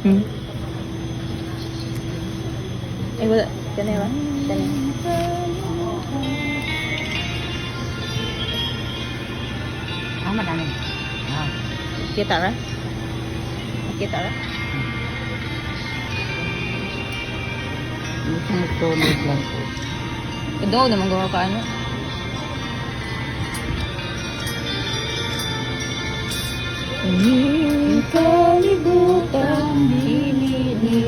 Ay, wala. Ganun ba? Ganun. Madami. Kita ra? Kita ra? Isang tulog lang po. Daw naman gawa ka ano? Kalibutan dinili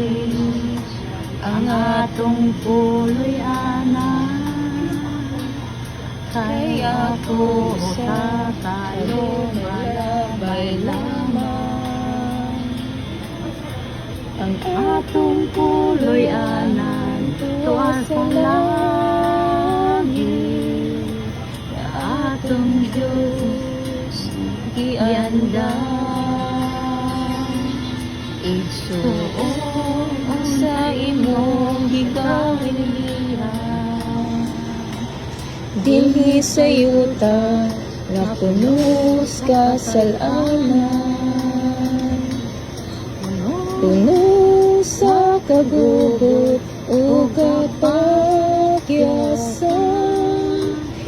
ang atong puloy ana, kaya ako sa talo malabay lamang. Ang atong puloy ana tuwa sa langit, atong Diyos giandam. Igsuon sa imong gigawin niya, Dinhi sa yuta nga punos kasalanan, puno sa kagugot o kapakyasan.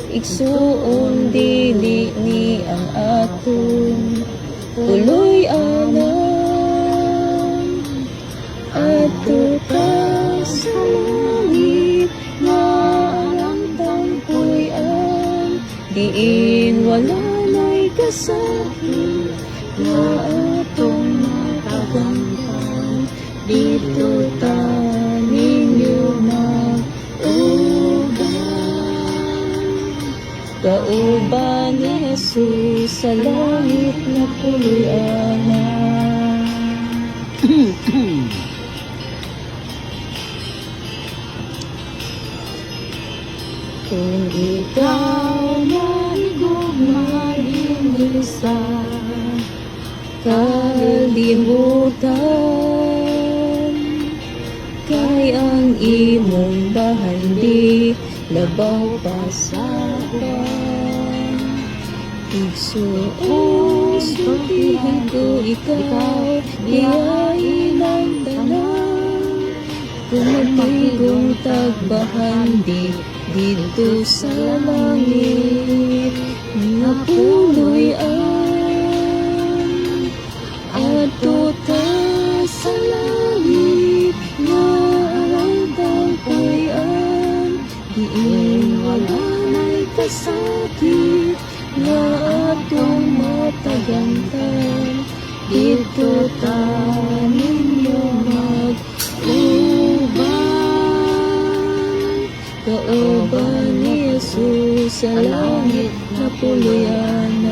Igsuon dili ni ang aton puloy anan, ato ka sa langit nga ang tangpuyan, diin wala na'y kasakit nga atong matagampan. Dito ta ninyo kauban ni Jesus sa langit na puloy-anan. Kung ikaw maligugma din sa kalimutan, kay ang imong bahandi labaw pa sa pan. Igsuon sutihin ko ikaw, iyain ang tanan. Kung magpigong tagbahandi dito sa langit nga puloy-an, ato ta sa langit nga ang tangpuyan, diin wala na'y kasakit nga atong matagantan. Dito ta ninyo mag-uban, kauban ni Jesus sa langit na puloy-anan.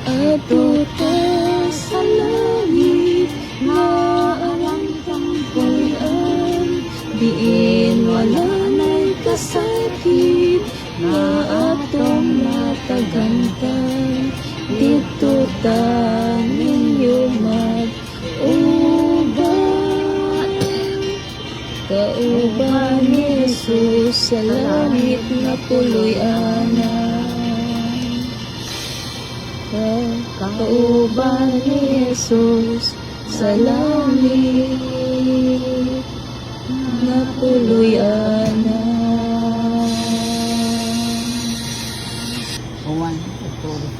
Ato ta sa langit nga ang tangpuyan, diin wala na'y kasakit nga atong matagantan. Dito ta ninyo mag-uban, kauban ni Jesus sa langit na puloy-anan. Kauban ni Jesus sa langit na puloy-anan.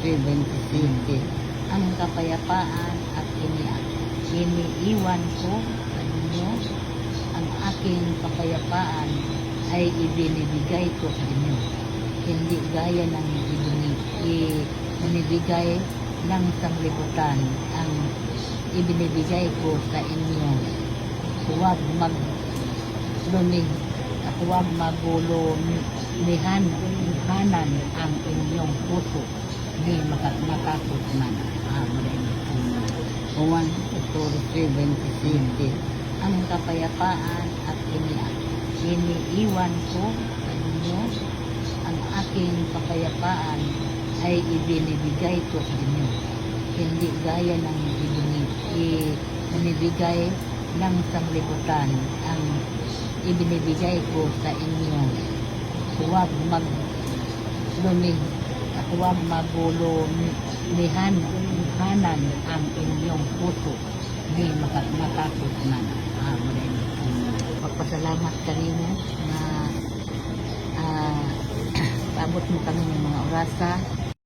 1:27 ang kapayapaan at iniiwan ko sa inyo, ang aking kapayapaan ay ibinibigay ko sa inyo, hindi gaya ng ibinibigay ng sanglibutan ang ibinibigay ko sa inyo. Huwag magulumihanan ang inyong puso, di makatakot man. Amen. 1:27 ang kapayapaan at iniiwan ko sa inyo, ang aking kapayapaan ay ibinibigay ko sa inyo, hindi gaya ng ibinibigay ng sanglibutan ang ibinibigay ko sa inyo. Huwag magulumihanan lihanan ang inyong puso di matakot man. Amen. Magpasalamat kanimo na paabot mo kami ng mga orasa